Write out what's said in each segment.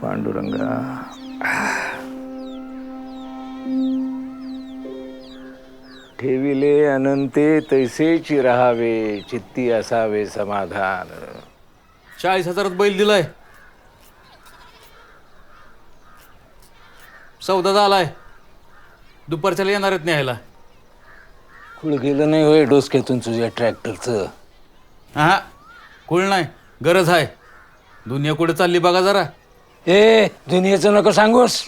पांडुरंगा, ठेविले अनंते तैसेची राहावे, चित्ती असावे समाधान. 40,000 बैल दिलाय, सौदा झालाय, दुपारच्याला येणार आहेत न्यायला. खुळ गेलं नाही होय डोसक्यातून तुझ्या ट्रॅक्टरचं? हा, कुळ नाही, गरज आहे. दुनिया कुठे चालली बघा जरा. ए, दुनियेचं नको सांगूस.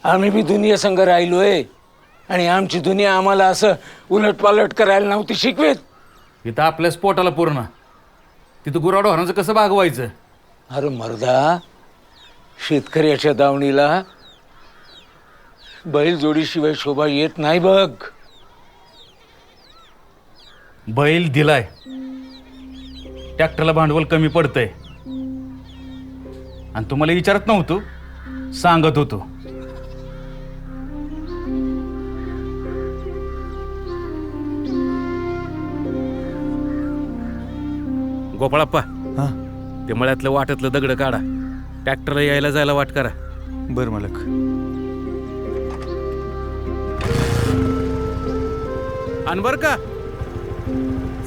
आम्ही बी दुनिया संग राहिलोय आणि आमची दुनिया आम्हाला असं उलटपालट करायला नव्हती शिकवेत. इथं आपल्या स्पोटाला पूर्ण, तिथं गुराढोरांचं कसं भागवायचं? अरे मर्दा, शेतकऱ्याच्या दावणीला बैल जोडीशिवाय शोभा येत नाही बघ. बैल दिलाय, ट्रॅक्टरला भांडवल कमी पडतंय आणि तुम्हाला विचारत नव्हतो, सांगत होतो. गोपाळप्पा, ते मळ्यातलं वाटातलं दगड काढा, ट्रॅक्टरला यायला जायला वाट करा. बर मालक. आणि बर का,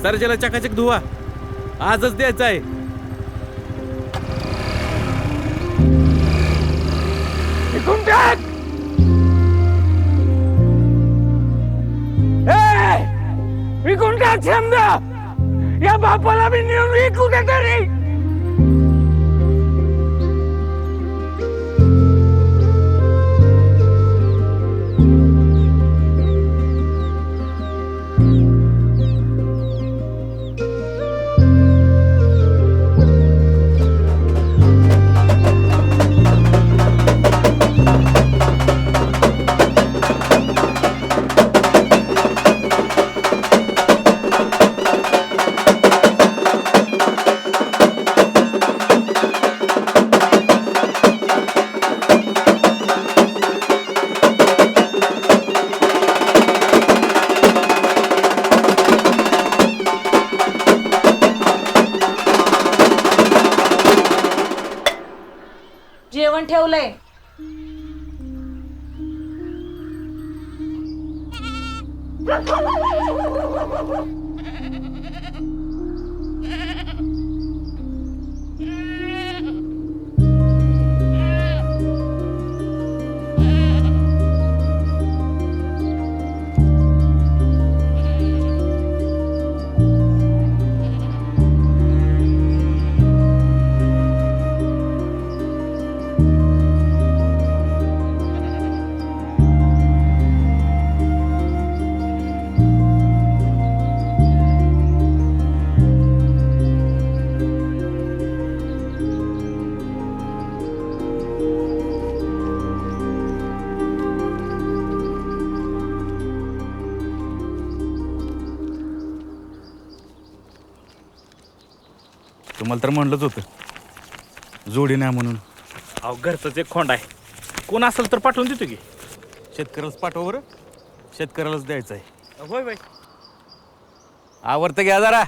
सर्जेला चकाचक धुवा, आजच द्यायचं आहे. विकून टाक. ए, विकून टाक समजा. या बापाला मी नेऊन विकू दे तरी. जेवण ठेवलंय. तुम्हाला तर म्हणलंच होतं जोडी नाही म्हणून. अहो, घरचंच एक खोंड आहे, कोण असेल तर पाठवून देतो की. शेतकऱ्यालाच पाठवा बरं, शेतकऱ्यालाच द्यायचं आहे. होय बाई. आवडतं घ्या जरा.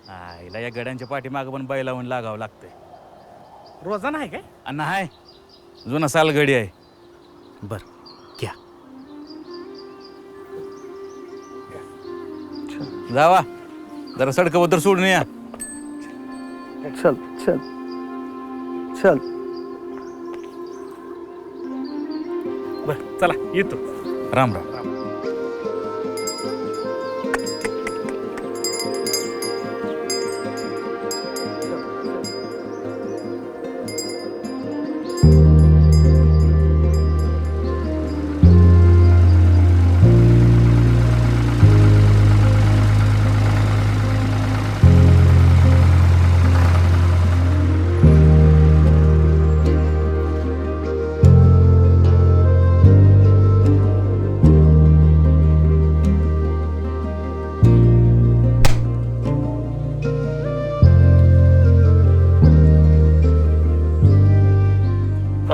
आईला या गड्यांच्या पाठीमागं पण बैल लावून लागावं लागतंय. रोजाना आहे काय? आणि आहे जुना सालगडी आहे. बर घ्या, जावा जरा सडकाबद्दल सोडून या. चल चल चल. बर चला येतो. राम राम.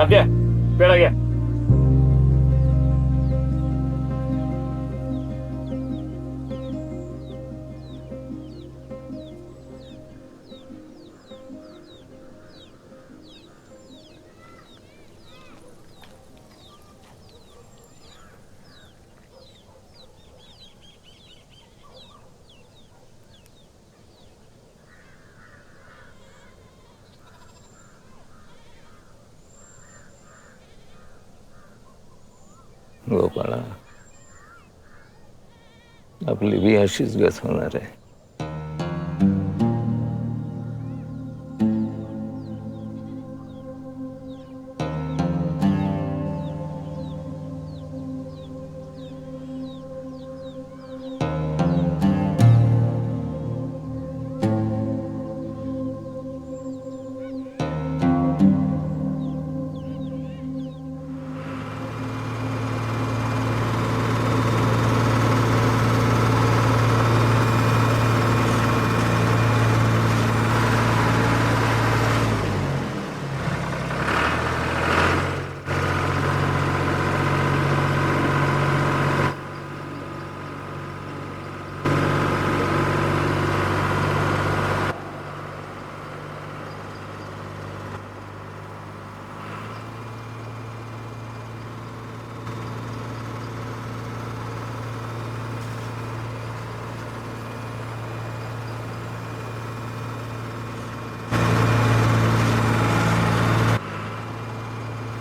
तात्या पेढा घ्या. गोपाळा, आपली बी अशीच गत होणार आहे.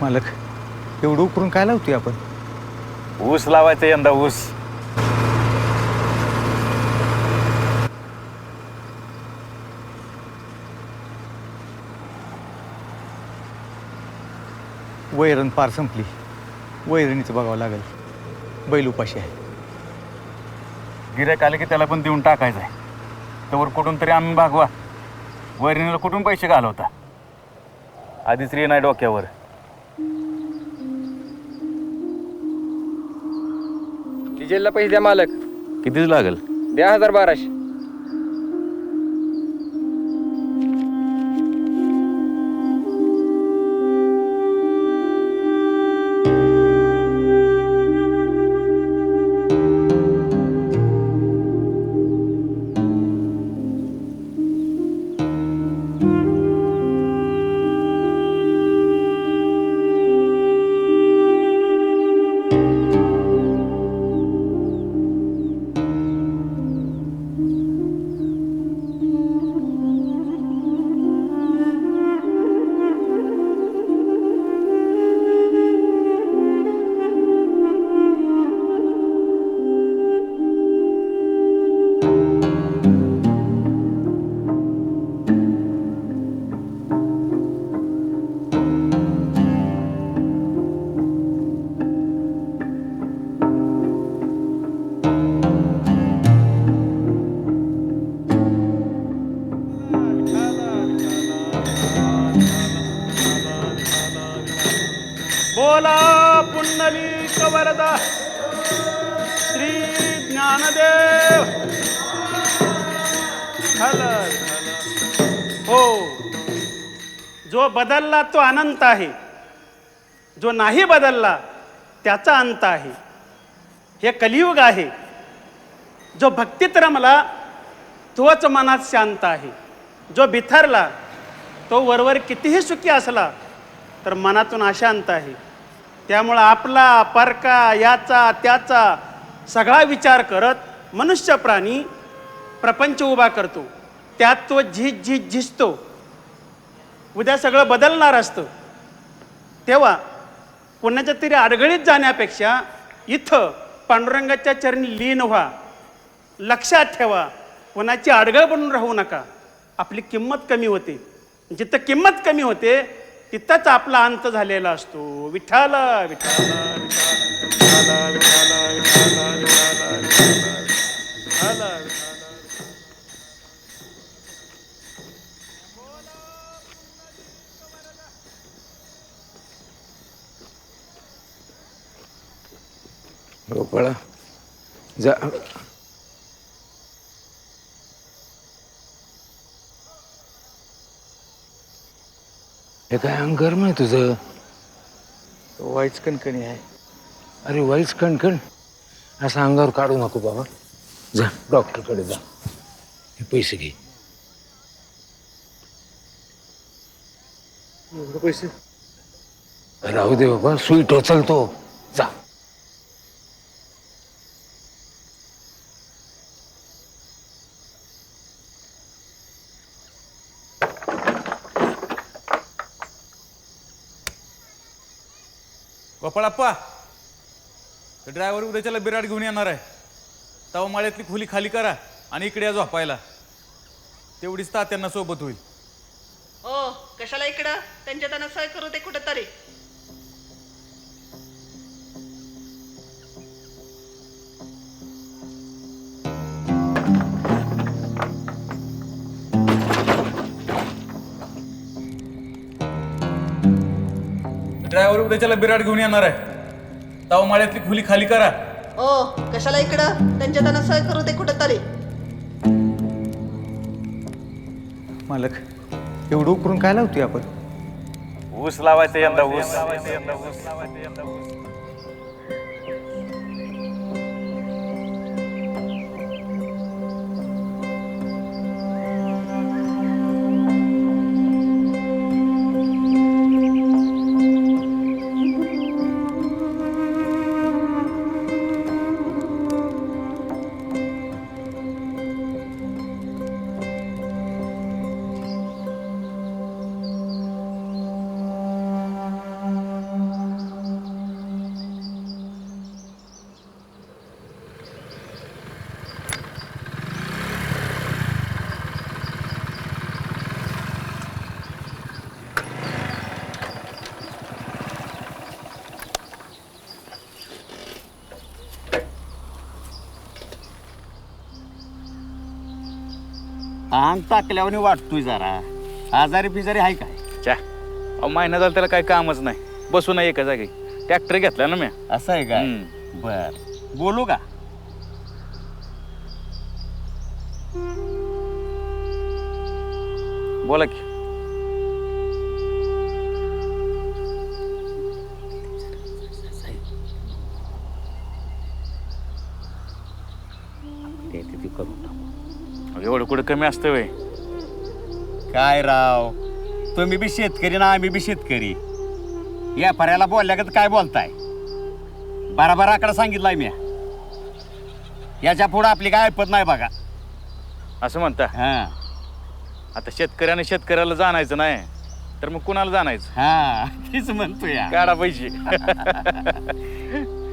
मालक, एवढं उकरून काय लावतोय आपण? ऊस लावायचं यंदा, ऊस. वैरण पार संपली. वैरणीचं बघावं लागेल. बैल उपाशी आहे. गिऱ्हाईक आले की त्याला पण देऊन टाकायचं आहे. त्यावर कुठून तरी आणून भागवा. वैरणीला कुठून पैसे घालवता? आधीच रे नाही डोक्यावर. डिझेलला पैसे द्या मालक. कितीच लागेल? द्या 1200. बोला पुंडलिक वरदा श्री ज्ञानदेव. झालं. हो, जो बदलला तो अनंत आहे, जो नाही बदलला त्याचा अंत आहे. हे कलियुग आहे. जो भक्तीत रमला तोच मनात शांत आहे. जो बिथरला तो वरवर कितीही सुखी असला तर मनातून अशांत आहे. त्यामुळं आपला परका याचा त्याचा सगळा विचार करत मनुष्य प्राणी प्रपंच उभा करतो. त्यात तो झिजतो. उद्या सगळं बदलणार असतं. तेव्हा कोणाच्या तरी अडगळीत जाण्यापेक्षा इथं पांडुरंगाच्या चरणी लीन व्हा. लक्षात ठेवा, कोणाची अडगळ बनून राहू नका. आपली किंमत कमी होते. जिथं किंमत कमी होते तिथंच आपला अंत झालेला असतो. विठ्ठल विठ्ठल विठ्ठल विठ्ठल विठ्ठल विठ्ठल विठ्ठल. गोपाळा, जा. हे काय अंग गरम आहे तुझं? वाईच कणकणी आहे. अरे वाईच कणकण असं अंगावर काढू नको बाबा. जा डॉक्टरकडे जा. हे पैसे घे. एवढे पैसे? राहू दे बाबा, सुई टोचलतो. जा. गोपाळप्पा, ड्रायव्हर उद्याच्याला बिराड घेऊन येणार आहे. तवा माळ्यातली खोली खाली करा आणि इकडे या झोपायला. तेवढीच तात्यांना सोबत होईल. हो, कशाला इकडं? त्यांच्या त्यांना सय करू दे कुठेतरी. ड्रायव्हर उद्याच्याला बिराड घेऊन येणार आहे. तवा माळ्यातली खोली खाली करा. हो, कशाला इकडं? त्यांच्या त्यांना सय करू दे कुठेतरी. मालक, एवढं उकरून काय लावतोय आपण? ऊस लावायचं यंदा, ऊस. अंग टाकल्यावर वाटतोय जरा. आजारी पिजारी आहे काय? चा अहो, महिना झाला त्याला काय कामच नाही. बसू नाही एका जागी. ट्रॅक्टर घेतला ना मी. असं आहे काय? बर, बोलू का? बोला की. एवढं कुठं कमी असतं वे? काय राव, तुम्ही बी शेतकरी ना आम्ही बी शेतकरी. या पर्याला बोलल्या का काय बोलताय? बराबर आकडा सांगितलाय मी. याच्या पुढे आपली काय ऐपत नाही बघा. असं म्हणता? हा आता शेतकऱ्याने शेतकऱ्याला जाणायचं नाही तर मग कुणाला जाणायचं? हा, तीच म्हणतो या. काढा पैसे.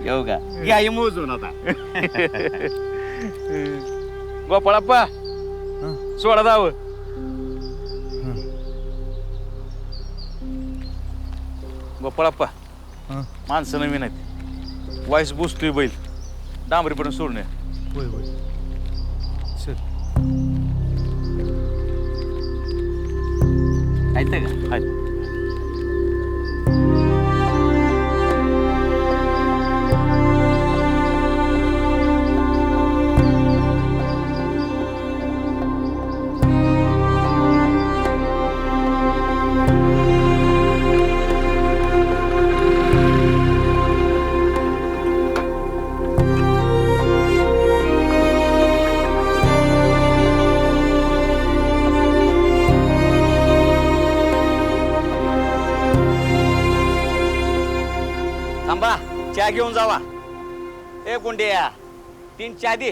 येऊ का? घ्या हे मोजून आता. गोपाळप्पा, सोडा जावं. गोपाळप्पा, माणसं नवीन आहेत. वाईस बुसतोय बैल. डांबरीपर्यंत सोडणे. होय होय. चल. ऐकतं का? आहेत. थांबा, चहा घेऊन जावा. ए गुंड्या, 3 चहा दे.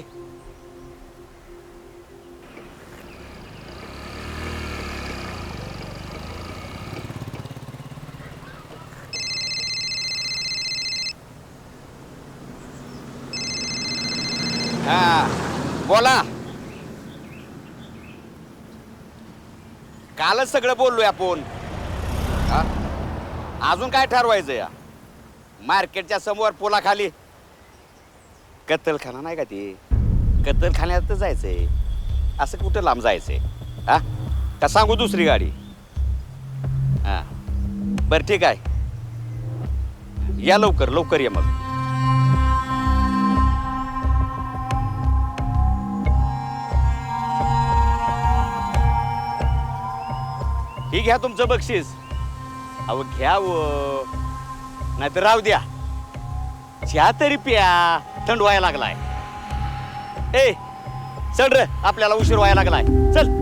हा, बोला. कालच सगळं बोललोय आपण. हा? अजून काय ठरवायचं या? मार्केटच्या समोर पुलाखाली कत्तलखाना नाही का? ते कत्तलखान्यात जायचंय. असं कुठं लांब जायचंय? हा, का सांगू दुसरी गाडी? हा, बरं ठीक आहे. या लवकर लवकर या मग. ही घ्या तुमचं बक्षीस. अहो घ्या. नाहीतर राहू द्या. चहा तरी प्या, थंड व्हायला लागलाय. ए चल रे, आपल्याला उशीर व्हायला लागलाय. चल.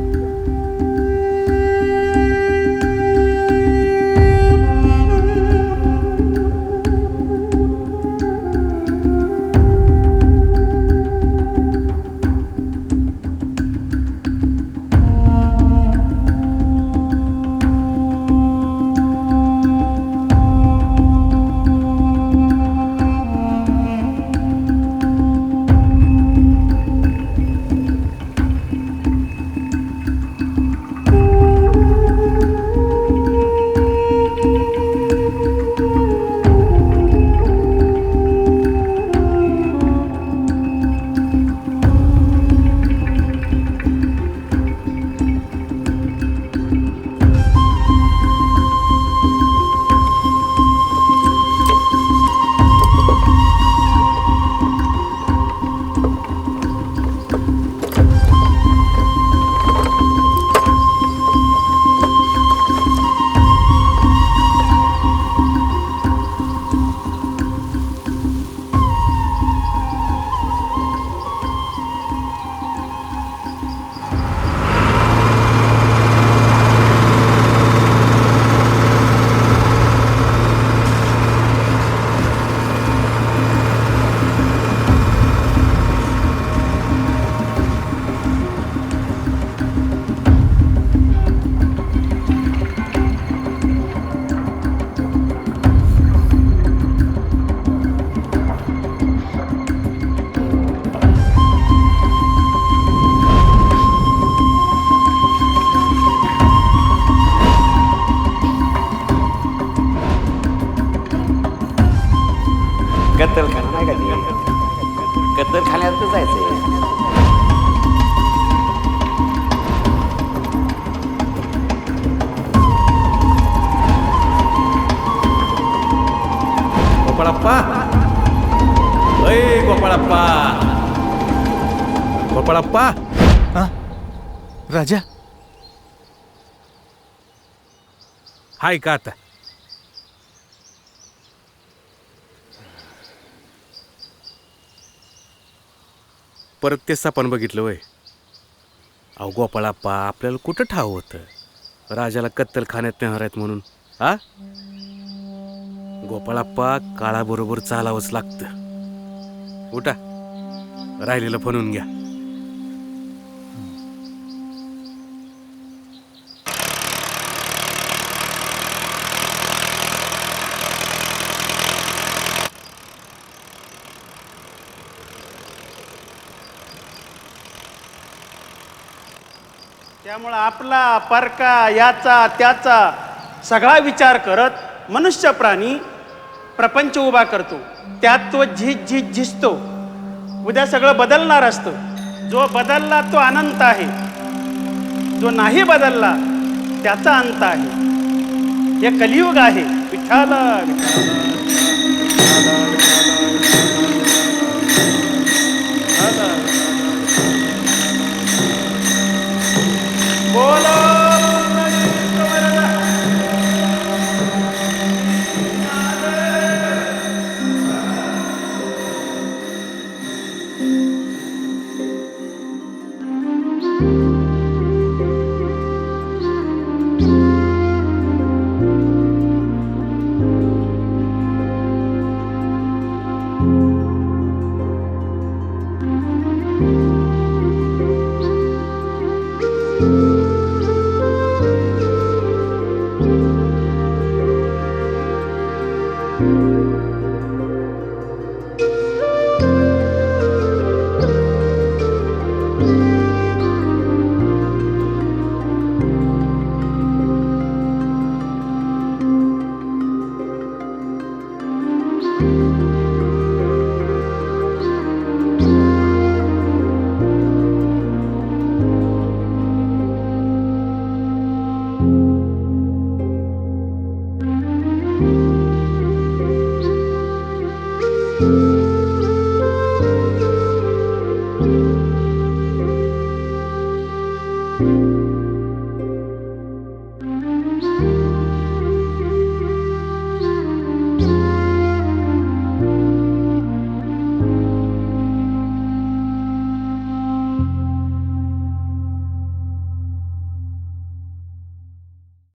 कत्तलखाना नाही का ते? कत्तलखान्यात जायचंय. गोपाळप्पा, अय गोपाळप्पा, गोपाळप्पा. हा राजा, हाय का आता? परत ते सपन बघितलं वय? अहो गोपाळप्पा, आपल्याला कुठं ठाव होतं राजाला कत्तलखान्यात नेणार आहेत म्हणून? हा गोपाळप्पा, काळाबरोबर चालावंच लागतं. उठा, राहिलेलं फणून घ्या. त्यामुळं आपला परका याचा त्याचा सगळा विचार करत मनुष्य प्राणी प्रपंच उभा करतो. त्यात तो झिजतो. उद्या सगळं बदलणार असतं. जो बदलला तो अनंत आहे, जो नाही बदलला त्याचा अंत आहे. हे कलियुग आहे. विठ्ठल बोलो. Thank you.